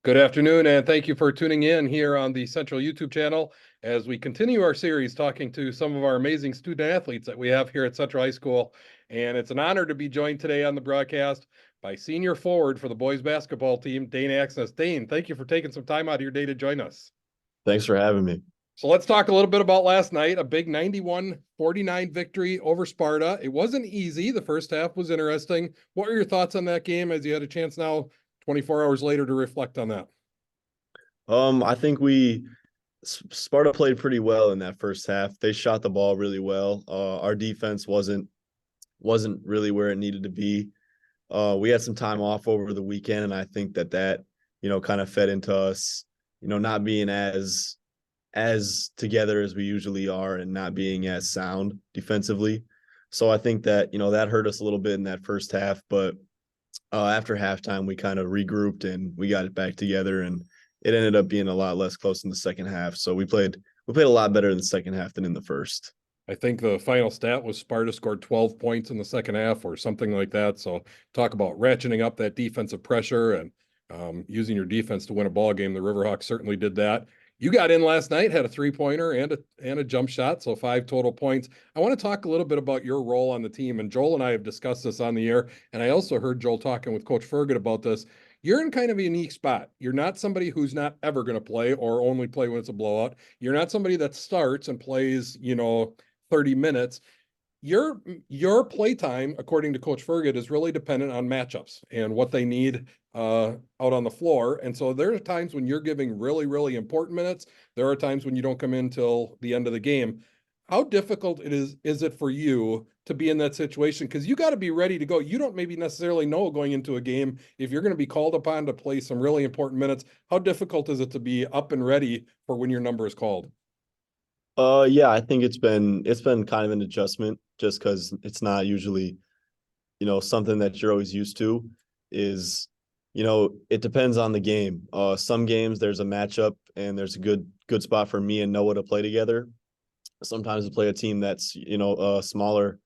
Good afternoon, and thank you for tuning in here on the Central YouTube channel as we continue our series talking to some of our amazing student athletes that we have here at Central High School. And it's an honor to be joined today on the broadcast by senior forward for the boys basketball team, Dane Axness. Dane, thank you for taking some time out of your day to join us. Thanks for having me. So let's talk a little bit about last night, a big 91-49 victory over Sparta. It wasn't easy. The first half was interesting. What are your thoughts on that game as you had a chance now 24 hours later to reflect on that? I think Sparta played pretty well in that first half. They shot the ball really well. Our defense wasn't really where it needed to be. We had some time off over the weekend, and I think that kind of fed into us, not being as together as we usually are and not being as sound defensively. So I think that hurt us a little bit in that first half, but after halftime, we kind of regrouped and we got it back together, and it ended up being a lot less close in the second half. So we played a lot better in the second half than in the first. I think the final stat was Sparta scored 12 points in the second half or something like that. So talk about ratcheting up that defensive pressure and using your defense to win a ball game. The Riverhawks certainly did that. You got in last night, had a three-pointer and a jump shot, so 5 total points. I want to talk a little bit about your role on the team, and Joel and I have discussed this on the air, and I also heard Joel talking with Coach Fergut about this. You're in kind of a unique spot. You're not somebody who's not ever going to play or only play when it's a blowout. You're not somebody that starts and plays, 30 minutes. Your play time, according to Coach Fergut, is really dependent on matchups and what they need out on the floor. And so there are times when you're giving really, really important minutes. There are times when you don't come in till the end of the game. How difficult is it for you to be in that situation? Because you got to be ready to go. You don't maybe necessarily know going into a game if you're going to be called upon to play some really important minutes. How difficult is it to be up and ready for when your number is called? Yeah, I think it's been kind of an adjustment just because it's not usually, something that you're always used to. Is, it depends on the game. Some games there's a matchup and there's a good spot for me and Noah to play together. Sometimes we play a team that's, a smaller,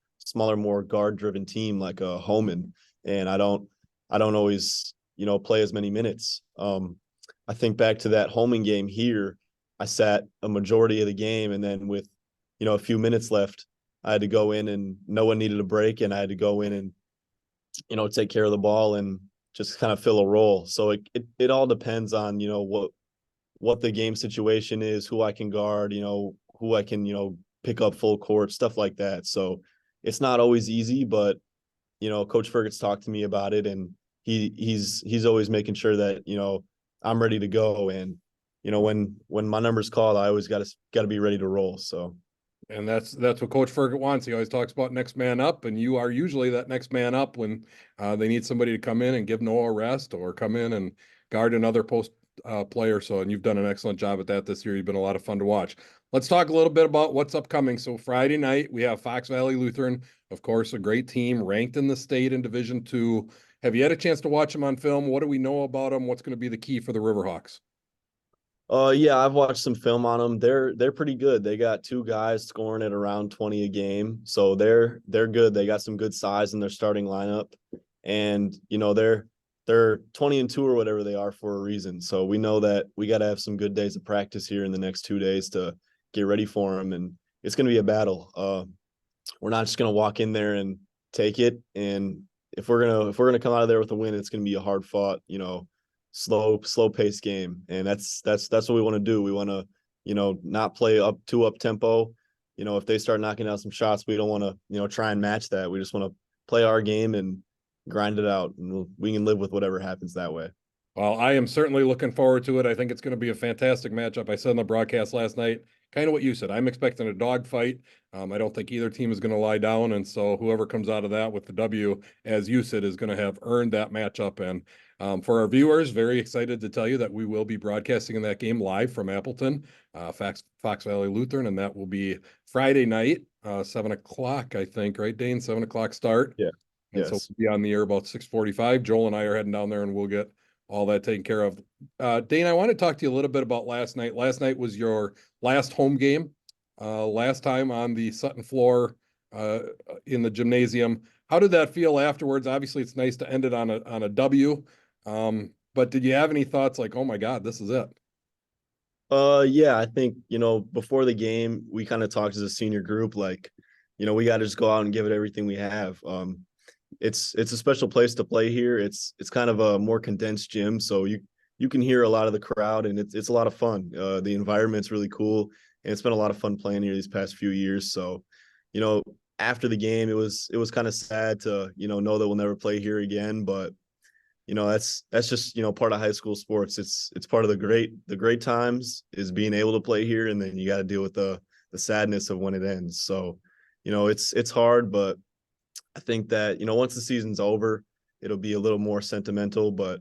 more guard driven team like a Homan, and I don't always, play as many minutes. I think back to that Homan game here. I sat a majority of the game, and then with, a few minutes left, I had to go in and no one needed a break, and I had to go in and, take care of the ball and just kind of fill a role. So it all depends on, what the game situation is, who I can guard, who I can, pick up full court, stuff like that. So it's not always easy, but, Coach Fergut's talked to me about it, and he's always making sure that, I'm ready to go. And when my number's called, I always got to be ready to roll. So, and that's what Coach Fergut wants. He always talks about next man up, and you are usually that next man up when they need somebody to come in and give Noah a rest or come in and guard another post player. So, and you've done an excellent job at that this year. You've been a lot of fun to watch. Let's talk a little bit about what's upcoming. So Friday night we have Fox Valley Lutheran, of course, a great team ranked in the state in Division II. Have you had a chance to watch them on film? What do we know about them? What's going to be the key for the Riverhawks? yeah, I've watched some film on them. They're pretty good. They got two guys scoring at around 20 a game, so they're good. They got some good size in their starting lineup, and they're 20-2 or whatever they are for a reason. So we know that we got to have some good days of practice here in the next 2 days to get ready for them, and it's going to be a battle. We're not just going to walk in there and take it, and if we're gonna come out of there with a win, it's going to be a hard fought, slow paced game. And that's what we want to do. We want to, not play up tempo. If they start knocking out some shots, we don't want to, try and match that. We just want to play our game and grind it out, and we can live with whatever happens that way. Well, I am certainly looking forward to it. I think it's going to be a fantastic matchup. I said on the broadcast last night, kind of what you said. I'm expecting a dogfight. I don't think either team is going to lie down. And so whoever comes out of that with the W, as you said, is going to have earned that matchup. And for our viewers, very excited to tell you that we will be broadcasting in that game live from Appleton, Fox Valley Lutheran, and that will be Friday night, 7 o'clock, I think, right, Dane? 7 o'clock start. Yeah. And Yes. so we'll be on the air about 6:45. Joel and I are heading down there, and we'll get all that taken care of. Dane, I want to talk to you a little bit about last night. Last night was your last home game, last time on the Sutton floor in the gymnasium. How did that feel afterwards? Obviously, it's nice to end it on a W. but did you have any thoughts like, oh my God, this is it? Yeah, I think, before the game, we kind of talked as a senior group, like, we got to just go out and give it everything we have. It's a special place to play here. It's kind of a more condensed gym, so you can hear a lot of the crowd, and it's a lot of fun. The environment's really cool, and it's been a lot of fun playing here these past few years. So, you know, after the game, it was kind of sad to know that we'll never play here again, but that's just part of high school sports. It's part of the great times is being able to play here, and then you got to deal with the sadness of when it ends. So it's hard, but I think that once the season's over, it'll be a little more sentimental, but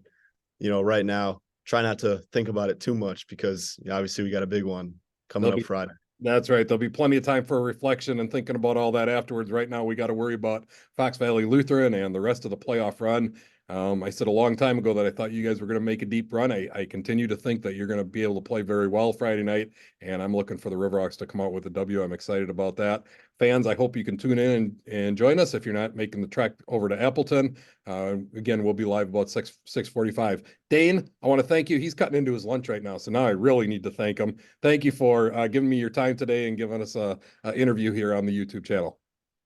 right now try not to think about it too much because obviously we got a big one coming up Friday. That's right. There'll be plenty of time for reflection and thinking about all that afterwards. Right now, we got to worry about Fox Valley Lutheran and the rest of the playoff run. I said a long time ago that I thought you guys were going to make a deep run. I continue to think that you're going to be able to play very well Friday night, and I'm looking for the Riverhawks to come out with a W. I'm excited about that. Fans, I hope you can tune in and join us if you're not making the trek over to Appleton. Again, we'll be live about 6:45. Dane, I want to thank you. He's cutting into his lunch right now, so now I really need to thank him. Thank you for giving me your time today and giving us a interview here on the YouTube channel.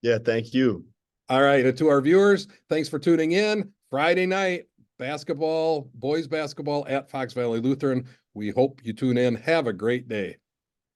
Yeah, thank you. All right, and to our viewers, thanks for tuning in. Friday night, basketball, boys basketball at Fox Valley Lutheran. We hope you tune in. Have a great day.